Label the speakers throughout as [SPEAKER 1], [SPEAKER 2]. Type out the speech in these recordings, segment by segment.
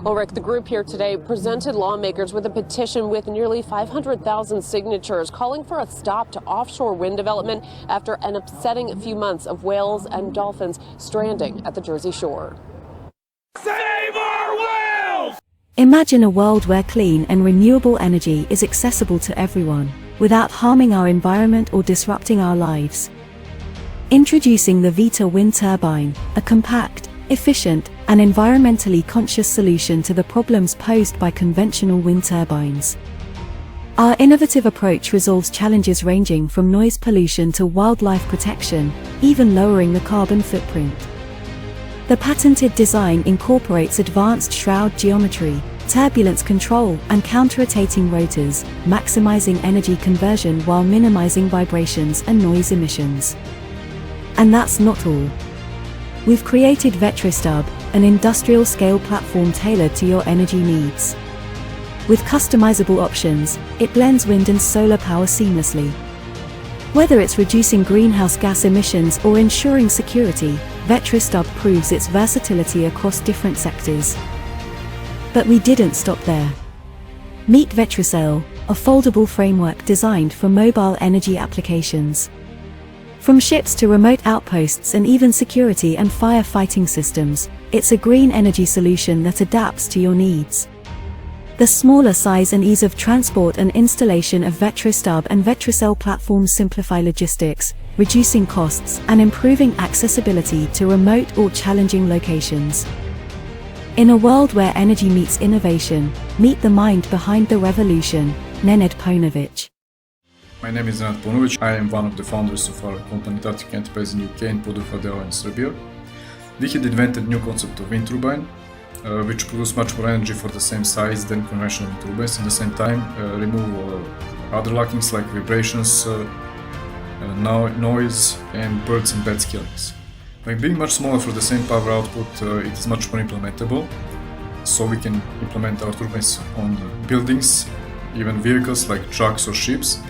[SPEAKER 1] Ulrich, the group here today presented lawmakers with a petition with nearly 500,000 signatures calling for a stop to offshore wind development after an upsetting few months of whales and dolphins stranding at the Jersey shore.
[SPEAKER 2] Save our whales!
[SPEAKER 3] Imagine a world where clean and renewable energy is accessible to everyone, without harming our environment or disrupting our lives. Introducing the VETAR wind turbine, a compact, efficient, and environmentally conscious solution to the problems posed by conventional wind turbines. Our innovative approach resolves challenges ranging from noise pollution to wildlife protection, even lowering the carbon footprint. The patented design incorporates advanced shroud geometry, turbulence control, and counter-rotating rotors, maximizing energy conversion while minimizing vibrations and noise emissions. And that's not all. We've created VETROSTUB, an industrial-scale platform tailored to your energy needs. With customizable options, it blends wind and solar power seamlessly. Whether it's reducing greenhouse gas emissions or ensuring security, VETROSTUB proves its versatility across different sectors. But we didn't stop there. Meet VETROsail, a foldable framework designed for mobile energy applications. From ships to remote outposts and even security and firefighting systems, it's a green energy solution that adapts to your needs. The smaller size and ease of transport and installation of VETROSTUB and VETROsail platforms simplify logistics, reducing costs and improving accessibility to remote or challenging locations. In a world where energy meets innovation, meet the mind behind the revolution, Nenad Ponovic.
[SPEAKER 4] My name is Nenad Ponovic. I am one of the founders of our company Tactic Enterprise in UK and Podufadeo in Serbia. We had invented new concept of wind turbine, which produce much more energy for the same size than conventional wind turbines, and at the same time remove other lackings like vibrations, noise, and birds and bats killings. By being much smaller for the same power output, it is much more implementable, so we can implement our turbines on buildings, even vehicles like trucks or ships.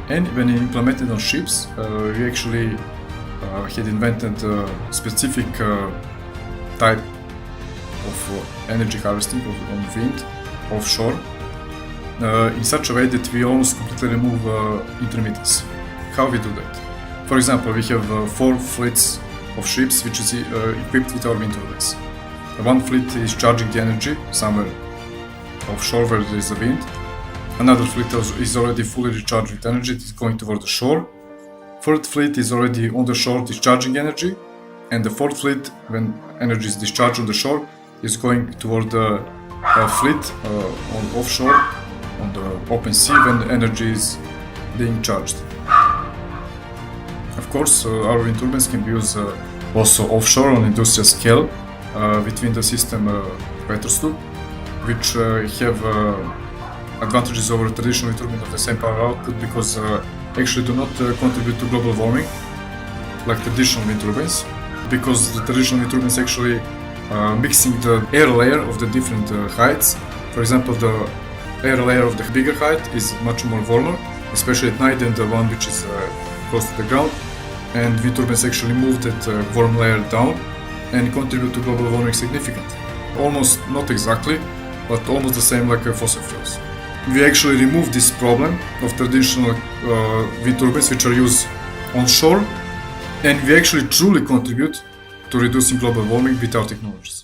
[SPEAKER 4] And when implemented on ships, we actually had invented a specific type of energy harvesting on wind offshore in such a way that we almost completely remove intermittency. How we do that? For example, we have 4 fleets of ships which is equipped with our wind turbines. One fleet is charging the energy somewhere offshore where there is a wind. Another fleet is already fully recharged with energy, it is going toward the shore. Third fleet is already on the shore discharging energy. And the fourth fleet, when energy is discharged on the shore, is going toward the fleet on offshore, on the open sea, when energy is being charged. Of course, our wind turbines can be used also offshore on industrial scale within the system VETROSTUB, which have advantages over traditional wind turbines of the same power output because actually do not contribute to global warming like traditional wind turbines, because the traditional wind turbines actually mixing the air layer of the different heights. For example, the air layer of the bigger height is much more warmer, especially at night, than the one which is close to the ground. And wind turbines actually move that warm layer down and contribute to global warming significantly. Almost, not exactly, but almost the same like fossil fuels. We actually remove this problem of traditional wind turbines which are used onshore, and we actually truly contribute to reducing global warming with our technologies.